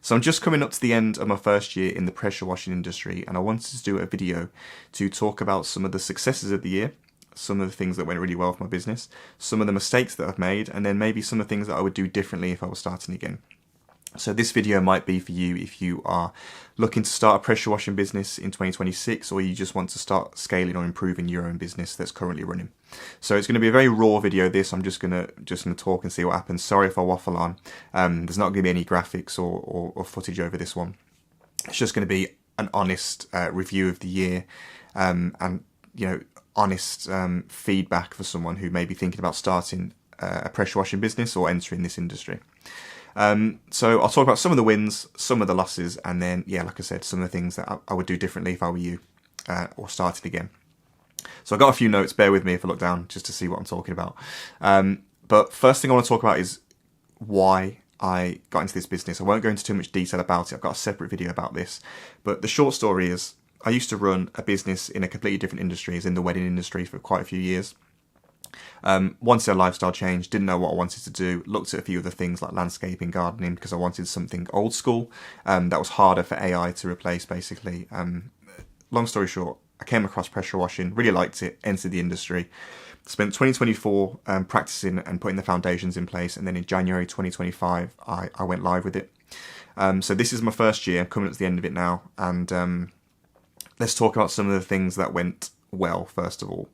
So I'm just coming up to the end of my first year in the pressure washing industry, and I wanted to do a video to talk about some of the successes of the year, some of the things that went really well for my business, some of the mistakes that I've made, and then maybe some of the things that I would do differently if I was starting again. So this video might be for you if you are looking to start a pressure washing business in 2026, or you just want to start scaling or improving your own business that's currently running. So it's going to be a very raw video. I'm just gonna talk and see what happens. Sorry if I waffle on. There's not going to be any graphics or footage over this one. It's just going to be an honest review of the year, and honest feedback for someone who may be thinking about starting a pressure washing business or entering this industry. So I'll talk about some of the wins, some of the losses, and then, like I said, some of the things that I would do differently if I were you, or started again. So I've got a few notes, bear with me if I look down just to see what I'm talking about. But first thing I want to talk about is why I got into this business. I won't go into too much detail about it. I've got a separate video about this. But the short story is I used to run a business in a completely different industry, as in the wedding industry, for quite a few years. Wanted a lifestyle change, didn't know what I wanted to do, looked at a few other things like landscaping, gardening, because I wanted something old school that was harder for AI to replace, basically. Long story short, I came across pressure washing, really liked it, entered the industry, spent 2024 practicing and putting the foundations in place, and then in January 2025 I went live with it. So this is my first year, I'm coming up to the end of it now, and let's talk about some of the things that went well first of all.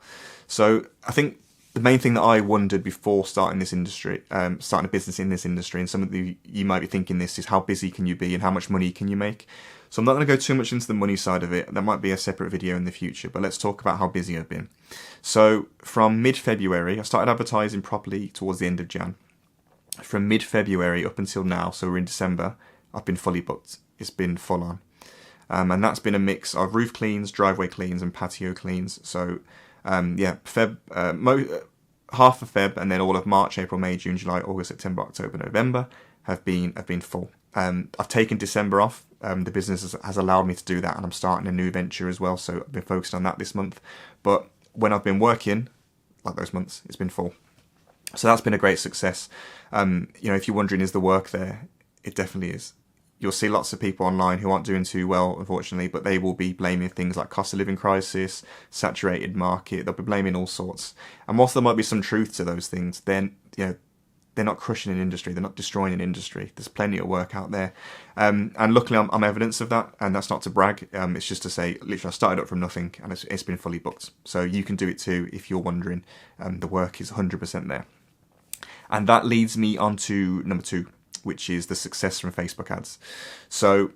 So I think the main thing that I wondered before starting this industry, starting a business in this industry, and some of you might be thinking this, is how busy can you be and how much money can you make? So I'm not going to go too much into the money side of it. That might be a separate video in the future, but let's talk about how busy I've been. So from mid-February, I started advertising properly towards the end of Jan. From mid-February up until now, so we're in December, I've been fully booked. It's been full on. And that's been a mix of roof cleans, driveway cleans, and patio cleans. So half of Feb, and then all of March, April, May, June, July, August, September, October, November have been full. I've taken December off. The business has allowed me to do that, and I'm starting a new venture as well, so I've been focused on that this month. But when I've been working, like those months, it's been full. So that's been a great success. If you're wondering, is the work there? It definitely is. You'll see lots of people online who aren't doing too well, unfortunately, but they will be blaming things like cost of living crisis, saturated market. They'll be blaming all sorts. And whilst there might be some truth to those things, then they're not crushing an industry. They're not destroying an industry. There's plenty of work out there. And luckily, I'm evidence of that. And that's not to brag. It's just to say, literally, I started up from nothing, and it's been fully booked. So you can do it too if you're wondering. The work is 100% there. And that leads me on to number 2, which is the success from Facebook ads. So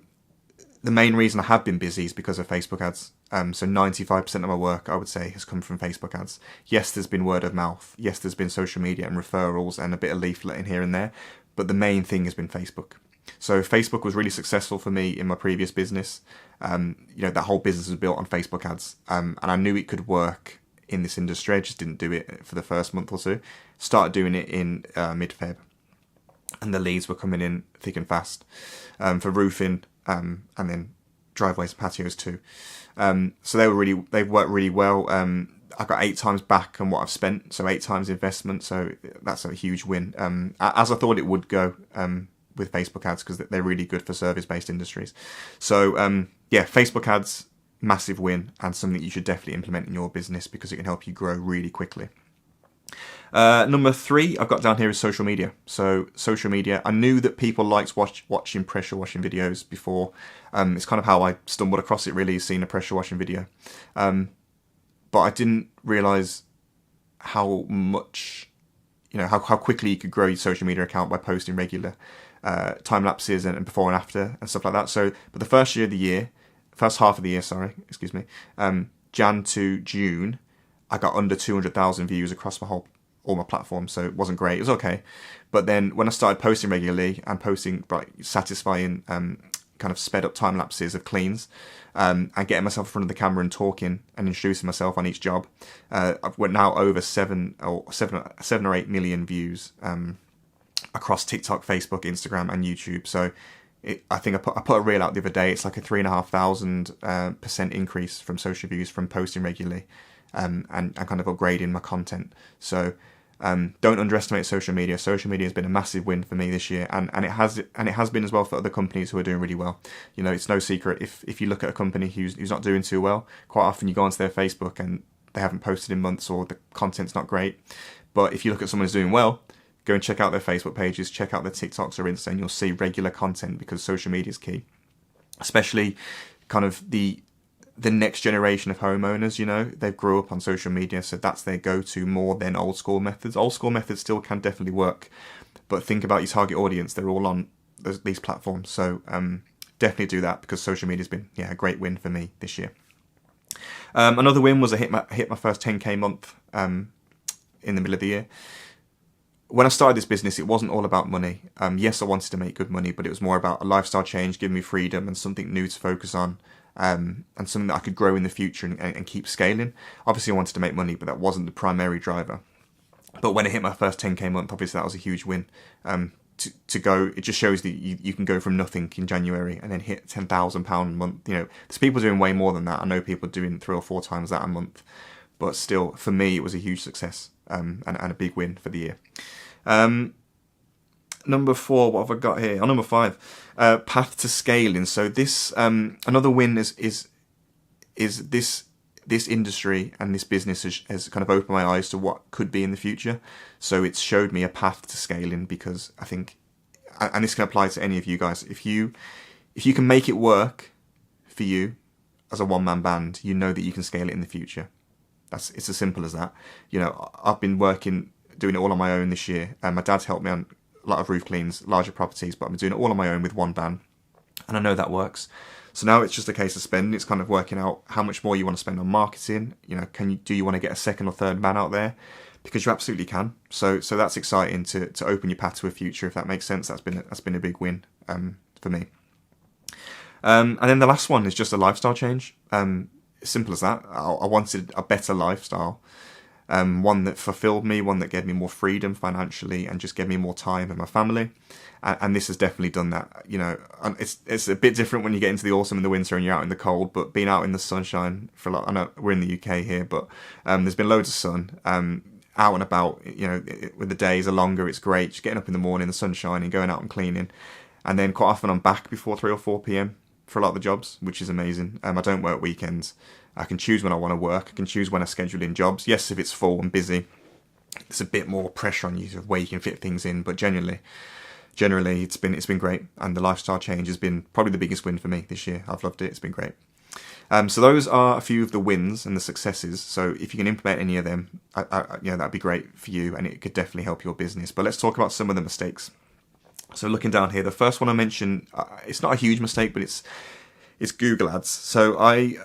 the main reason I have been busy is because of Facebook ads. So 95% of my work, I would say, has come from Facebook ads. Yes, there's been word of mouth. Yes, there's been social media and referrals and a bit of leafleting here and there. But the main thing has been Facebook. So Facebook was really successful for me in my previous business. That whole business was built on Facebook ads. And I knew it could work in this industry. I just didn't do it for the first month or so. Started doing it in mid-Feb. And the leads were coming in thick and fast for roofing, and then driveways and patios too. So they've worked really well. I got 8 times back on what I've spent, so 8 times investment. So that's a huge win. As I thought it would go with Facebook ads, because they're really good for service-based industries. So Facebook ads, massive win, and something you should definitely implement in your business because it can help you grow really quickly. Number 3 I've got down here is social media. So social media, I knew that people liked watching pressure washing videos before. It's kind of how I stumbled across it, really, seeing a pressure washing video. But I didn't realise how much, how quickly you could grow your social media account by posting regular time lapses and before and after and stuff like that. So, but the first half of the year, Jan to June, I got under 200,000 views across all my platforms, so it wasn't great. It was okay. But then when I started posting regularly and posting satisfying kind of sped up time lapses of cleans, and getting myself in front of the camera and talking and introducing myself on each job, I've went now over 7 or 8 million views across TikTok, Facebook, Instagram, and YouTube. So I think I put a reel out the other day. It's like a 3,500% increase from social views from posting regularly, and kind of upgrading my content. So Don't underestimate social media. Social media has been a massive win for me this year, and it has been as well for other companies who are doing really well. You know, it's no secret if you look at a company who's not doing too well, quite often you go onto their Facebook and they haven't posted in months or the content's not great. But if you look at someone who's doing well, go and check out their Facebook pages, check out their TikToks or Insta, and you'll see regular content, because social media is key. Especially kind of the next generation of homeowners, you know, they grew up on social media, so that's their go-to more than old school methods. Old school methods still can definitely work, but think about your target audience. They're all on these platforms. So definitely do that, because social media has been a great win for me this year. Another win was I hit my first 10k month in the middle of the year. When I started this business, it wasn't all about money. Yes, I wanted to make good money, but it was more about a lifestyle change, giving me freedom and something new to focus on, and something that I could grow in the future and keep scaling. Obviously, I wanted to make money, but that wasn't the primary driver. But when I hit my first 10k month, obviously that was a huge win. To go, it just shows that you can go from nothing in January and then hit £10,000 a month. You know, there's people doing way more than that. I know people doing 3 or 4 times that a month, but still, for me, it was a huge success and a big win for the year. Number 4, what have I got here? Number 5, path to scaling. So this another win is this industry and this business has kind of opened my eyes to what could be in the future. So it's showed me a path to scaling, because I think, and this can apply to any of you guys, if you can make it work for you as a one-man band, you know that you can scale it in the future. It's as simple as that. You know, I've been doing it all on my own this year, and my dad's helped me on a lot of roof cleans, larger properties, but I've been doing it all on my own with one van, and I know that works. So now it's just a case of spending. It's kind of working out how much more you want to spend on marketing. You know, do you want to get a second or third van out there? Because you absolutely can. So that's exciting to open your path to a future, if that makes sense. That's been a big win for me. And then the last one is just a lifestyle change. Simple as that. I wanted a better lifestyle. One that fulfilled me, one that gave me more freedom financially and just gave me more time with my family. And this has definitely done that. You know, it's a bit different when you get into the autumn and the winter and you're out in the cold, but being out in the sunshine for a lot, I know we're in the UK here, but there's been loads of sun, out and about, you know, when the days are longer, it's great. Just getting up in the morning, the sun's shining, going out and cleaning. And then quite often I'm back before 3 or 4 p.m. for a lot of the jobs, which is amazing. I don't work weekends. I can choose when I want to work. I can choose when I schedule in jobs. Yes, if it's full and busy, there's a bit more pressure on you of where you can fit things in. But generally, it's been great. And the lifestyle change has been probably the biggest win for me this year. I've loved it. It's been great. So those are a few of the wins and the successes. So if you can implement any of them, that'd be great for you, and it could definitely help your business. But let's talk about some of the mistakes. So looking down here, the first one I mentioned, it's not a huge mistake, but it's Google Ads. So I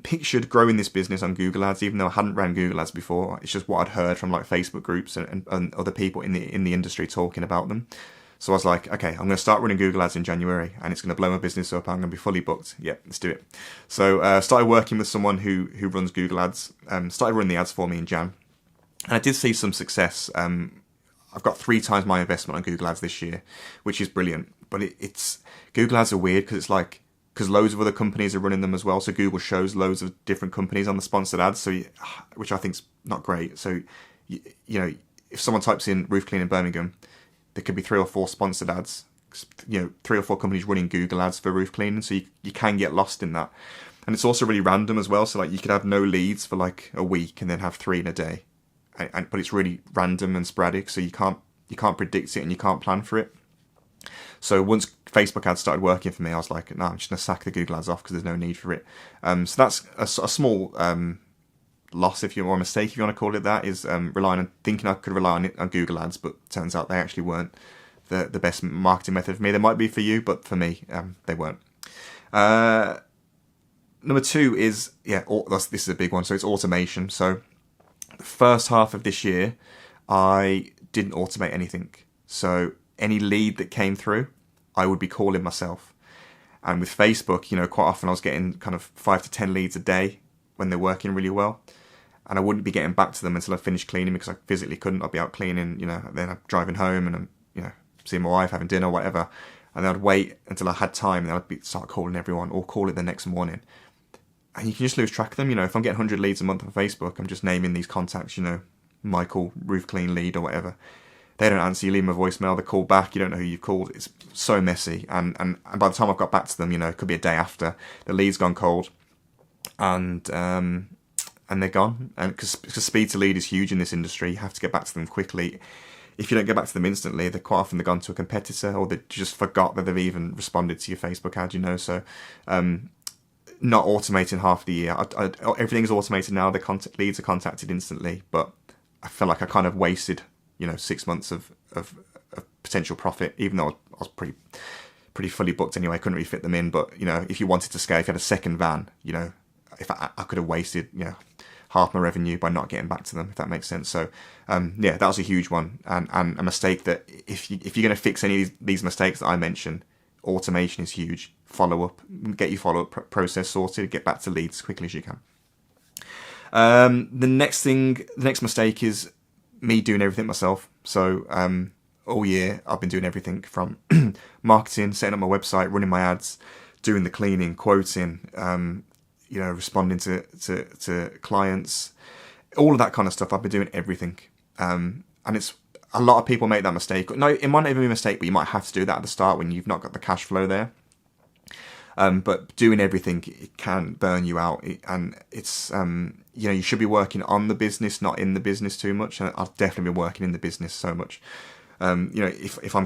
pictured growing this business on Google Ads, even though I hadn't ran Google Ads before. It's just what I'd heard from like Facebook groups and other people in the industry talking about them. So I was like, okay, I'm going to start running Google Ads in January, and it's going to blow my business up. I'm going to be fully booked. Yeah, let's do it. So started working with someone who runs Google Ads. Started running the ads for me in Jan, and I did see some success. I've got 3 times my investment on Google Ads this year, which is brilliant. But it's Google Ads are weird because loads of other companies are running them as well. So Google shows loads of different companies on the sponsored ads, which I think's not great. So you know, if someone types in roof cleaning Birmingham, there could be 3 or 4 sponsored ads. You know, 3 or 4 companies running Google Ads for roof cleaning. So you can get lost in that, and it's also really random as well. So like you could have no leads for like a week and then have 3 in a day. But it's really random and sporadic, so you can't predict it and you can't plan for it. So once Facebook ads started working for me, I was like, no, I'm just going to sack the Google ads off because there's no need for it. So that's a small loss, or a mistake, if you want to call it that, is thinking I could rely on Google ads, but turns out they actually weren't the best marketing method for me. They might be for you, but for me, they weren't. Number 2 is, this is a big one, so it's automation. So the first half of this year, I didn't automate anything. So any lead that came through, I would be calling myself. And with Facebook, you know, quite often I was getting kind of 5 to 10 leads a day when they're working really well. And I wouldn't be getting back to them until I finished cleaning because I physically couldn't. I'd be out cleaning, you know, then I'm driving home and I'm, you know, seeing my wife, having dinner, whatever. And then I'd wait until I had time and then I'd start calling everyone or call it the next morning. And you can just lose track of them. You know, if I'm getting 100 leads a month on Facebook, I'm just naming these contacts, you know, Michael Roof Clean lead or whatever. They don't answer, you leave them a voicemail, they call back, you don't know who you've called. It's so messy. And by the time I've got back to them, it could be a day after, the lead's gone cold. And they're gone. And because speed to lead is huge in this industry, you have to get back to them quickly. If you don't get back to them instantly, they're quite often gone to a competitor, or they just forgot that they've even responded to your Facebook ad, So not automating half the year. Everything's automated now. The leads are contacted instantly, but I feel like I kind of wasted 6 months of potential profit, even though I was pretty fully booked anyway. I couldn't really fit them in, but if you wanted to scale, if you had a second van, if I could have wasted half my revenue by not getting back to them, if that makes sense. So that was a huge one, and a mistake that if you're going to fix any of these mistakes that I mentioned, automation is huge. Follow up, get your follow up process sorted, get back to leads as quickly as you can. The next mistake is me doing everything myself. So all year I've been doing everything from marketing, setting up my website, running my ads, doing the cleaning, quoting, responding to clients, all of that kind of stuff. I've been doing everything. And it's a lot of people make that mistake. No, it might not even be a mistake, but you might have to do that at the start when you've not got the cash flow there. But doing everything, it can burn you out. And it's, you should be working on the business, not in the business too much. And I've definitely been working in the business so much. If I'm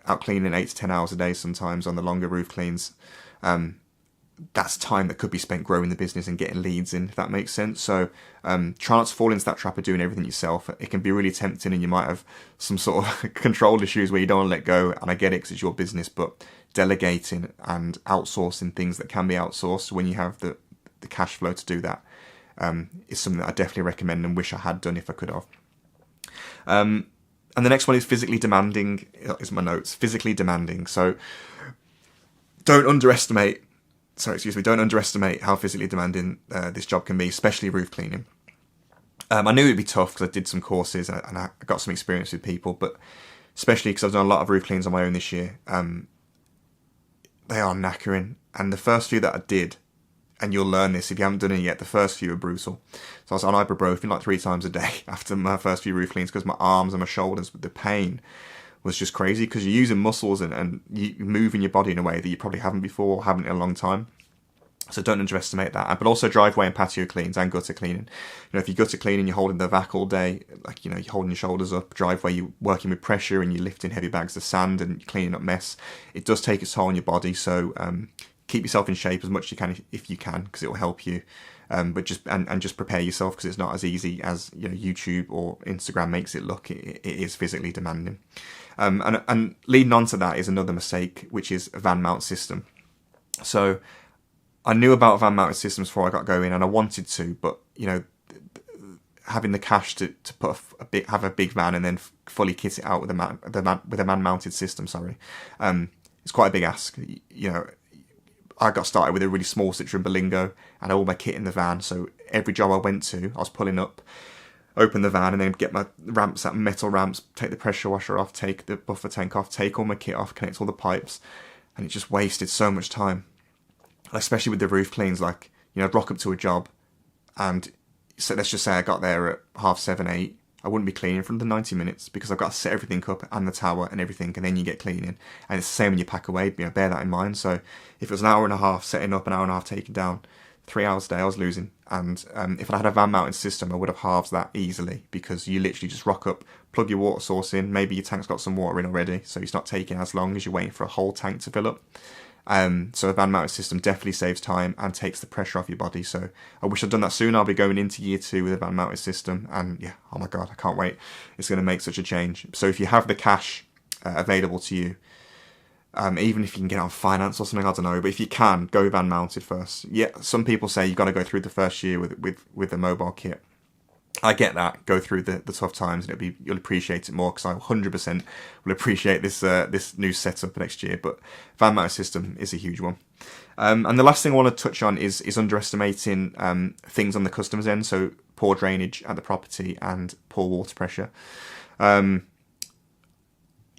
out cleaning 8 to 10 hours a day sometimes on the longer roof cleans, that's time that could be spent growing the business and getting leads in, if that makes sense. So try not to fall into that trap of doing everything yourself. It can be really tempting, and you might have some sort of control issues where you don't want to let go. And I get it because it's your business, but delegating and outsourcing things that can be outsourced when you have the cash flow to do that is something that I definitely recommend and wish I had done if I could have. And the next one is physically demanding. Is my notes. Physically demanding. So don't underestimate how physically demanding this job can be, especially roof cleaning. I knew it'd be tough because I did some courses and I got some experience with people, but especially because I've done a lot of roof cleans on my own this year, they are knackering. And the first few that I did, and you'll learn this if you haven't done it yet, the first few are brutal. So I was on ibuprofen like 3 times a day after my first few roof cleans because my arms and my shoulders, the pain was just crazy because you're using muscles and you're moving your body in a way that you probably haven't before, or haven't in a long time. So don't underestimate that. But also driveway and patio cleans and gutter cleaning. If you gutter cleaning, you're holding the vac all day, like, you're holding your shoulders up. Driveway, you're working with pressure and you're lifting heavy bags of sand and cleaning up mess. It does take its toll on your body. So keep yourself in shape as much as you can if you can, because it will help you. But just prepare yourself, because it's not as easy as YouTube or Instagram makes it look. It is physically demanding. And leading on to that is another mistake, which is a van mount system. So I knew about van mounted systems before I got going, and I wanted to, but having the cash to put have a big van and then fully kit it out with a man mounted system, it's quite a big ask. I got started with a really small Citroen Berlingo and all my kit in the van. So every job I went to, I was pulling up, open the van, and then get my ramps out, metal ramps, take the pressure washer off, take the buffer tank off, take all my kit off, connect all the pipes, and it just wasted so much time. Especially with the roof cleans, I'd rock up to a job, and so let's just say I got there at 7:30, 8. I wouldn't be cleaning for the 90 minutes because I've got to set everything up and the tower and everything, and then you get cleaning. And it's the same when you pack away, bear that in mind. So if it was an hour and a half setting up, an hour and a half taking down, 3 hours a day I was losing. And if I had a van mounted system, I would have halved that easily, because you literally just rock up, plug your water source in, maybe your tank's got some water in already, so it's not taking as long as you're waiting for a whole tank to fill up. So a van mounted system definitely saves time and takes the pressure off your body. So I wish I'd done that sooner. I'll be going into year 2 with a van mounted system, and yeah, oh my god, I can't wait. It's going to make such a change. So if you have the cash available to you, even if you can get it on finance or something, I don't know, but if you can, go van mounted first. Yeah, some people say you've got to go through the first year with the mobile kit. I get that. Go through the tough times, and you'll appreciate it more, because I 100% will appreciate this new setup next year. But van mounted system is a huge one. And the last thing I want to touch on is underestimating things on the customer's end. So poor drainage at the property and poor water pressure. You're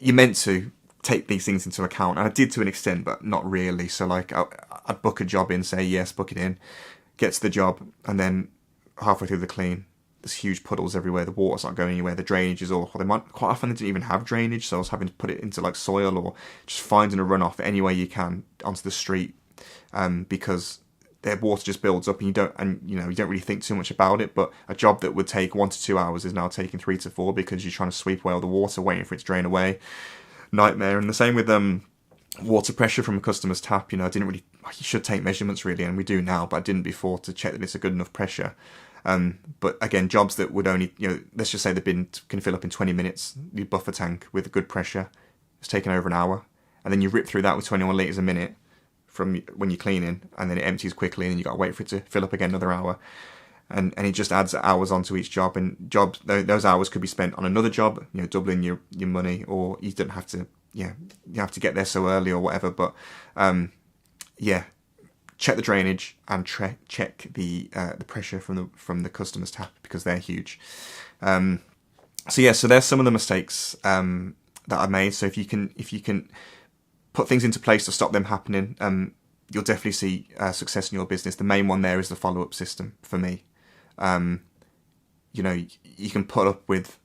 meant to take these things into account, and I did to an extent, but not really. So I'd book a job in, say yes, book it in, get to the job, and then halfway through the clean, there's huge puddles everywhere. The water's not going anywhere. The drainage is awful. Quite often they didn't even have drainage, so I was having to put it into like soil or just finding a runoff any way you can onto the street, because their water just builds up, and you don't really think too much about it. But a job that would take 1 to 2 hours is now taking 3 to 4 because you're trying to sweep away all the water, waiting for it to drain away. Nightmare. And the same with water pressure from a customer's tap. You should take measurements really, and we do now, but I didn't before to check that it's a good enough pressure. But again, jobs that would only, let's just say the bin can fill up in 20 minutes, your buffer tank with a good pressure, it's taken over an hour. And then you rip through that with 21 litres a minute from when you're cleaning, and then it empties quickly, and then you got to wait for it to fill up again another hour. And it just adds hours onto each job, and those hours could be spent on another job, doubling your money, or you don't have to, you have to get there so early or whatever. But check the drainage and check the pressure from the customer's tap, because they're huge. So there's some of the mistakes that I made. So if you can put things into place to stop them happening, you'll definitely see success in your business. The main one there is the follow-up system for me. You can put up with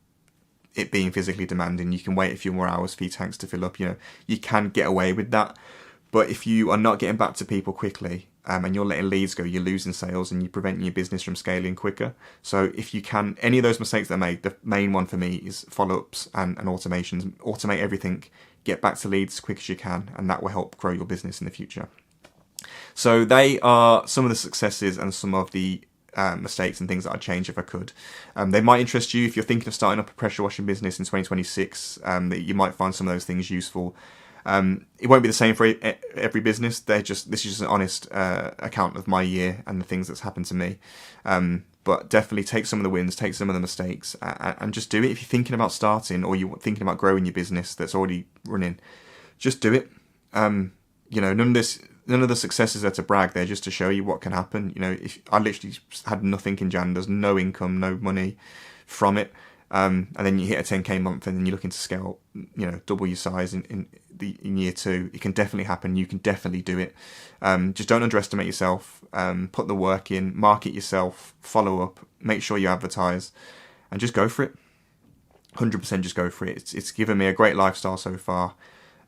it being physically demanding. You can wait a few more hours for your tanks to fill up. You can get away with that. But if you are not getting back to people quickly, and you're letting leads go, you're losing sales, and you're preventing your business from scaling quicker. So if you can, any of those mistakes that I made, the main one for me is follow-ups and automations. Automate everything, get back to leads as quick as you can, and that will help grow your business in the future. So they are some of the successes and some of the mistakes and things that I'd change if I could. They might interest you if you're thinking of starting up a pressure washing business in 2026, that you might find some of those things useful. It won't be the same for every business. This is just an honest account of my year and the things that's happened to me. But definitely take some of the wins, take some of the mistakes, and just do it. If you're thinking about starting, or you're thinking about growing your business that's already running, just do it. None of the successes are to brag. They're just to show you what can happen. If I literally had nothing in Jan, there's no income, no money from it. And then you hit a 10k month, and then you're looking to scale, double your size in year 2. It can definitely happen. You can definitely do it. Just don't underestimate yourself. Put the work in, market yourself, follow up, make sure you advertise, and just go for it. 100% just go for it. It's given me a great lifestyle so far.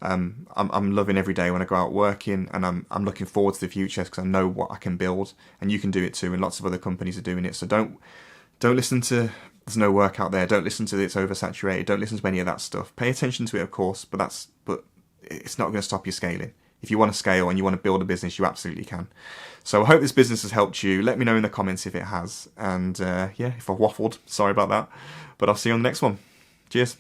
I'm loving every day when I go out working, and I'm looking forward to the future because I know what I can build, and you can do it too, and lots of other companies are doing it. So don't listen to there's no work out there. Don't listen to it's oversaturated. Don't listen to any of that stuff. Pay attention to it, of course, but it's not going to stop you scaling. If you want to scale and you want to build a business, you absolutely can. So I hope this business has helped you. Let me know in the comments if it has. And if I waffled, sorry about that. But I'll see you on the next one. Cheers.